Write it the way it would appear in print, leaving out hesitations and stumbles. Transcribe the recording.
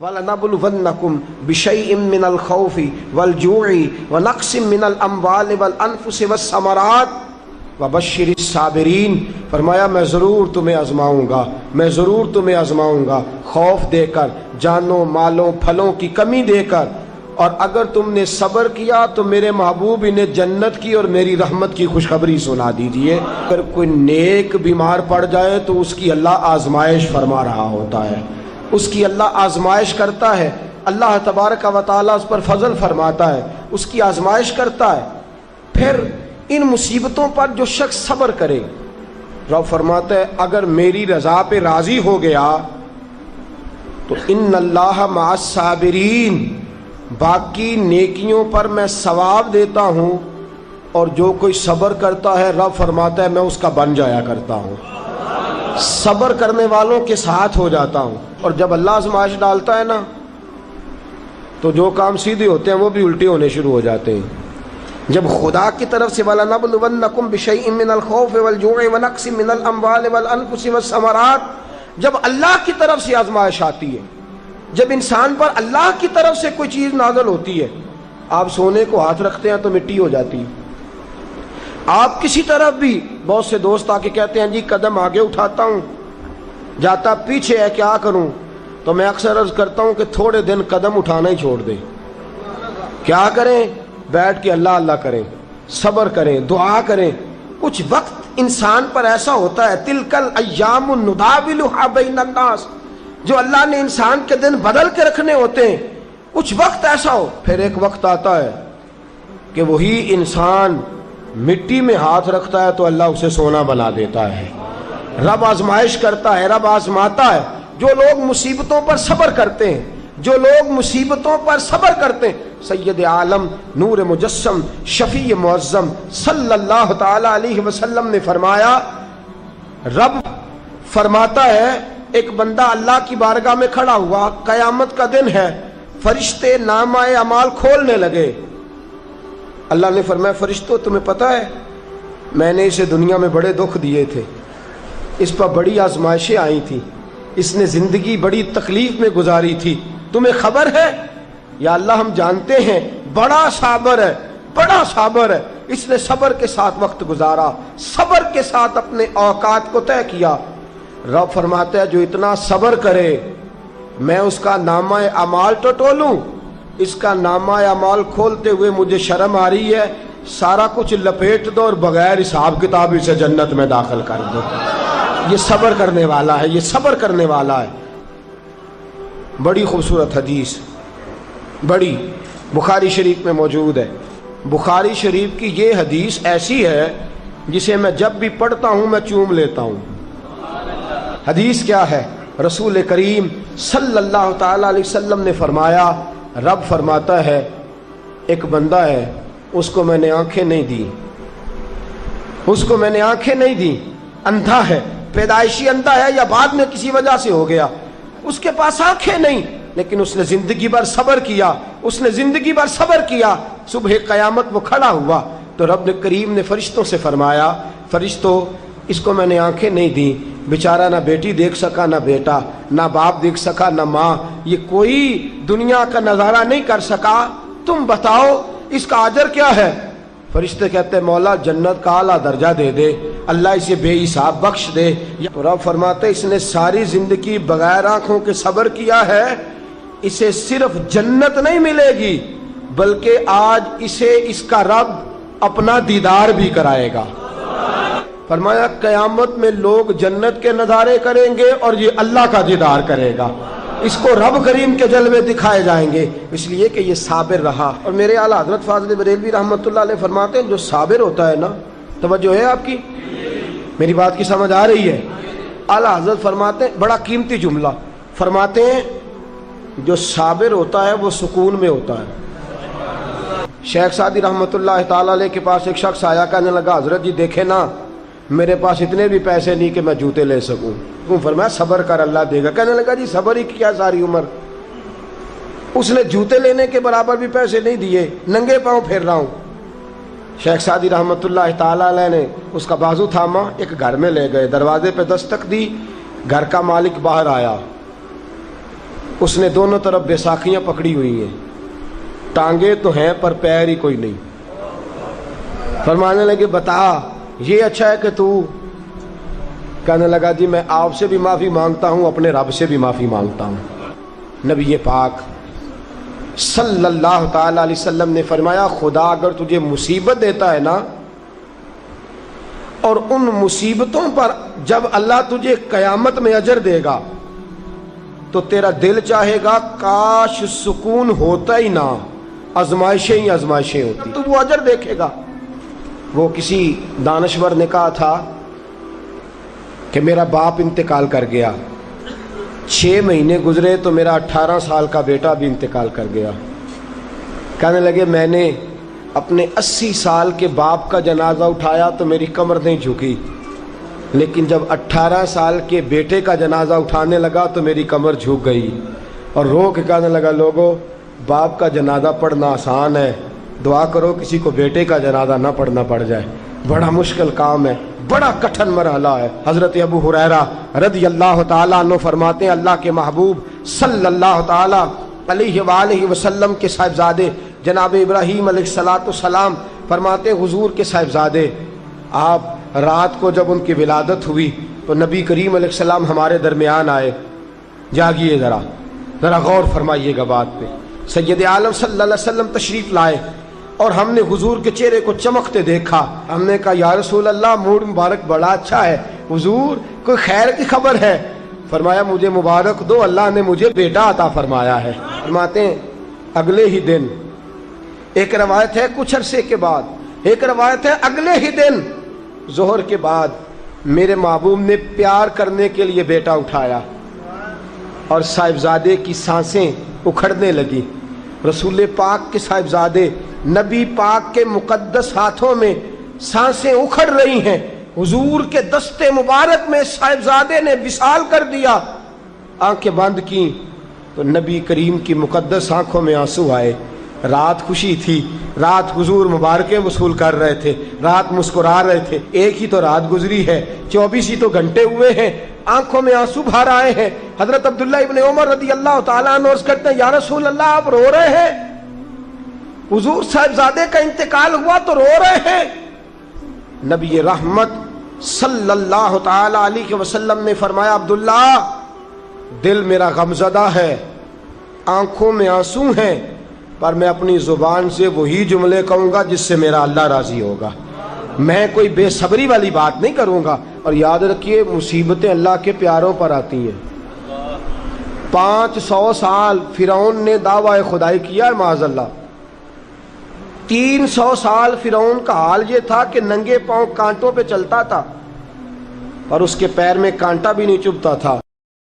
وَلَنَبْلُوَنَّكُمْ بِشَيْءٍ مِّنَ الْخَوْفِ وَالْجُوعِ وَنَقْصٍ مِّنَ الْأَمْوَالِ وَالْأَنفُسِ وَالثَّمَرَاتِ وَبَشِّرِ الصَّابِرِينَ۔ فرمایا میں ضرور تمہیں آزماؤں گا، میں ضرور تمہیں آزماؤں گا، خوف دے کر، جانوں مالوں پھلوں کی کمی دے کر، اور اگر تم نے صبر کیا تو میرے محبوب انہیں جنت کی اور میری رحمت کی خوشخبری سنا دیجئے۔ اگر کوئی نیک بیمار پڑ جائے تو اس کی اللہ آزمائش فرما رہا ہوتا ہے، اس کی اللہ آزمائش کرتا ہے، اللہ تبارک و تعالیٰ اس پر فضل فرماتا ہے، اس کی آزمائش کرتا ہے۔ پھر ان مصیبتوں پر جو شخص صبر کرے، رب فرماتا ہے اگر میری رضا پہ راضی ہو گیا تو ان اللہ مع الصابرین، باقی نیکیوں پر میں ثواب دیتا ہوں، اور جو کوئی صبر کرتا ہے رب فرماتا ہے میں اس کا بن جایا کرتا ہوں، صبر کرنے والوں کے ساتھ ہو جاتا ہوں۔ اور جب اللہ آزمائش ڈالتا ہے نا تو جو کام سیدھے ہوتے ہیں وہ بھی الٹے ہونے شروع ہو جاتے ہیں۔ جب خدا کی طرف سے وَلَنَبْلُوَنَّكُمْ بِشَيْءٍ مِّنَ الْخَوْفِ وَالْجُوعِ وَنَقْصٍ مِّنَ الْأَمْوَالِ وَالْأَنفُسِ وَالثَّمَرَاتِ، جب اللہ کی طرف سے آزمائش آتی ہے، جب انسان پر اللہ کی طرف سے کوئی چیز نازل ہوتی ہے، آپ سونے کو ہاتھ رکھتے ہیں تو مٹی ہو جاتی ہے، آپ کسی طرف بھی، بہت سے دوست آ کے کہتے ہیں جی قدم آگے اٹھاتا ہوں جاتا پیچھے ہے، کیا کروں؟ تو میں اکثر عرض کرتا ہوں کہ تھوڑے دن قدم اٹھانا ہی چھوڑ دیں۔ کیا کریں؟ بیٹھ کے اللہ اللہ کریں، صبر کریں، دعا کریں۔ کچھ وقت انسان پر ایسا ہوتا ہے، تلک الایام نداولها بین الناس، جو اللہ نے انسان کے دن بدل کے رکھنے ہوتے ہیں، کچھ وقت ایسا ہو، پھر ایک وقت آتا ہے کہ وہی انسان مٹی میں ہاتھ رکھتا ہے تو اللہ اسے سونا بنا دیتا ہے۔ رب آزمائش کرتا ہے، رب آزماتا ہے۔ جو لوگ مصیبتوں پر صبر کرتے ہیں، جو لوگ مصیبتوں پر صبر کرتے ہیں، سید عالم نور مجسم شفیع معظم صلی اللہ تعالی علیہ وسلم نے فرمایا، رب فرماتا ہے ایک بندہ اللہ کی بارگاہ میں کھڑا ہوا، قیامت کا دن ہے، فرشتے نامہ اعمال کھولنے لگے۔ اللہ نے فرمایا فرشتوں تمہیں پتہ ہے میں نے اسے دنیا میں بڑے دکھ دیے تھے، اس پر بڑی آزمائشیں آئی تھیں، اس نے زندگی بڑی تکلیف میں گزاری تھی، تمہیں خبر ہے؟ یا اللہ ہم جانتے ہیں، بڑا صابر ہے، بڑا صابر ہے، اس نے صبر کے ساتھ وقت گزارا، صبر کے ساتھ اپنے اوقات کو طے کیا۔ رب فرماتا ہے جو اتنا صبر کرے میں اس کا نامہ اعمال ٹٹولوں، اس کا نامہ اعمال کھولتے ہوئے مجھے شرم آ رہی ہے، سارا کچھ لپیٹ دو اور بغیر حساب کتاب اسے جنت میں داخل کر دو۔ یہ صبر کرنے والا ہے، یہ صبر کرنے والا ہے۔ بڑی خوبصورت حدیث، بڑی، بخاری شریف میں موجود ہے۔ بخاری شریف کی یہ حدیث ایسی ہے جسے میں جب بھی پڑھتا ہوں میں چوم لیتا ہوں۔ حدیث کیا ہے؟ رسول کریم صلی اللہ تعالی علیہ وسلم نے فرمایا، رب فرماتا ہے ایک بندہ ہے، اس کو میں نے آنکھیں نہیں دی، اس کو میں نے آنکھیں نہیں دی، اندھا ہے، پیدائشی اندھا ہے یا بعد میں کسی وجہ سے ہو گیا، اس کے پاس آنکھیں نہیں، لیکن اس نے زندگی بھر صبر کیا، اس نے زندگی بھر صبر کیا۔ صبح قیامت وہ کھڑا ہوا تو رب کریم نے فرشتوں سے فرمایا، فرشتوں اس کو میں نے آنکھیں نہیں دی، بیچارہ نہ بیٹی دیکھ سکا، نہ بیٹا، نہ باپ دیکھ سکا، نہ ماں، یہ کوئی دنیا کا نظارہ نہیں کر سکا، تم بتاؤ اس کا اجر کیا ہے؟ فرشتے کہتے ہیں مولا جنت کا اعلیٰ درجہ دے دے، اللہ اسے بے حساب بخش دے۔ تو رب فرماتے اس نے ساری زندگی بغیر آنکھوں کے صبر کیا ہے، اسے صرف جنت نہیں ملے گی بلکہ آج اسے اس کا رب اپنا دیدار بھی کرائے گا۔ فرمایا قیامت میں لوگ جنت کے نظارے کریں گے اور یہ اللہ کا دیدار کرے گا، اس کو رب کریم کے جلوے دکھائے جائیں گے، اس لیے کہ یہ صابر رہا۔ اور میرے اعلیٰ حضرت فاضل بریلوی رحمۃ اللہ علیہ فرماتے ہیں جو صابر ہوتا ہے نا، توجہ ہے آپ کی، میری بات کی سمجھ آ رہی ہے؟ اعلیٰ حضرت فرماتے ہیں بڑا قیمتی جملہ، فرماتے ہیں جو صابر ہوتا ہے وہ سکون میں ہوتا ہے۔ شیخ سعدی رحمۃ اللہ تعالی علیہ کے پاس ایک شخص آیا، کہنے لگا حضرت جی دیکھیں نا میرے پاس اتنے بھی پیسے نہیں کہ میں جوتے لے سکوں۔ فرمایا صبر کر اللہ دے گا۔ کہنے لگا جی صبر ہی کیا ساری عمر، اس نے جوتے لینے کے برابر بھی پیسے نہیں دیے، ننگے پاؤں پھر رہا ہوں۔ شیخ سعدی رحمۃ اللہ تعالی علیہ نے اس کا بازو تھاما، ایک گھر میں لے گئے، دروازے پہ دستک دی، گھر کا مالک باہر آیا، اس نے دونوں طرف بیساکھیاں پکڑی ہوئی ہیں، ٹانگیں تو ہیں پر پیر ہی کوئی نہیں۔ فرمانے لگے بتا یہ اچھا ہے کہ تو؟ کہنے لگا جی میں آپ سے بھی معافی مانگتا ہوں، اپنے رب سے بھی معافی مانگتا ہوں۔ نبی پاک صلی اللہ تعالی علیہ وسلم نے فرمایا خدا اگر تجھے مصیبت دیتا ہے نا، اور ان مصیبتوں پر جب اللہ تجھے قیامت میں اجر دے گا تو تیرا دل چاہے گا کاش سکون ہوتا ہی نہ، آزمائشیں ہی آزمائشیں ہوتی، تو وہ اجر دیکھے گا۔ وہ کسی دانشور نے کہا تھا کہ میرا باپ انتقال کر گیا، 6 مہینے گزرے تو میرا 18 سال کا بیٹا بھی انتقال کر گیا۔ کہنے لگے میں نے اپنے 80 سال کے باپ کا جنازہ اٹھایا تو میری کمر نہیں جھکی، لیکن جب 18 سال کے بیٹے کا جنازہ اٹھانے لگا تو میری کمر جھک گئی، اور رو کے کہنے لگا لوگوں باپ کا جنازہ پڑھنا آسان ہے، دعا کرو کسی کو بیٹے کا جنازہ نہ پڑھنا پڑ جائے، بڑا مشکل کام ہے، بڑا کٹھن مرحلہ ہے۔ حضرت ابو ہریرہ رضی اللہ تعالیٰ عنہ فرماتے ہیں اللہ کے محبوب صلی اللہ تعالیٰ علیہ وآلہ وسلم کے صاحبزادے جناب ابراہیم علیہ السلام فرماتے ہیں حضور کے صاحبزادے آپ رات کو جب ان کی ولادت ہوئی تو نبی کریم علیہ السلام ہمارے درمیان آئے۔ جاگیے ذرا غور فرمائیے گا بات پہ۔ سید عالم صلی اللہ علیہ وسلم تشریف لائے اور ہم نے حضور کے چہرے کو چمکتے دیکھا۔ ہم نے کہا یا رسول اللہ موڈ مبارک بڑا اچھا ہے، حضور کوئی خیر کی خبر ہے؟ فرمایا مجھے مبارک دو، اللہ نے مجھے بیٹا عطا فرمایا ہے۔ فرماتے ہیں اگلے ہی دن، ایک روایت ہے کچھ عرصے کے بعد، ایک روایت ہے اگلے ہی دن ظہر کے بعد میرے محبوب نے پیار کرنے کے لیے بیٹا اٹھایا اور صاحبزادے کی سانسیں اکھڑنے لگی۔ رسول پاک کے صاحبزادے نبی پاک کے مقدس ہاتھوں میں سانسیں اکھڑ رہی ہیں، حضور کے دستے مبارک میں صاحبزادے نے وصال کر دیا۔ آنکھیں بند کی تو نبی کریم کی مقدس آنکھوں میں آنسو آئے۔ رات خوشی تھی، رات حضور مبارکیں وصول کر رہے تھے، رات مسکرا رہے تھے، ایک ہی تو رات گزری ہے، 24 ہی تو گھنٹے ہوئے ہیں، آنکھوں میں آنسو بھر آئے ہیں۔ حضرت عبداللہ ابن عمر رضی اللہ تعالیٰ عنہ عرض کرتے ہیں یا رسول اللہ آپ رو رہے ہیں؟ حضور صاحبزادے کا انتقال ہوا تو رو رہے ہیں؟ نبی رحمت صلی اللہ تعالی علیہ وسلم نے فرمایا عبداللہ دل میرا غمزدہ ہے، آنکھوں میں آنسو ہیں، پر میں اپنی زبان سے وہی جملے کہوں گا جس سے میرا اللہ راضی ہوگا، میں کوئی بے صبری والی بات نہیں کروں گا۔ اور یاد رکھیے مصیبتیں اللہ کے پیاروں پر آتی ہیں۔ 500 سال فرعون نے دعویٰ خدائی کیا ہے معاذ اللہ، 300 سال فرعون کا حال یہ تھا کہ ننگے پاؤں کانٹوں پہ چلتا تھا اور اس کے پیر میں کانٹا بھی نہیں چبھتا تھا۔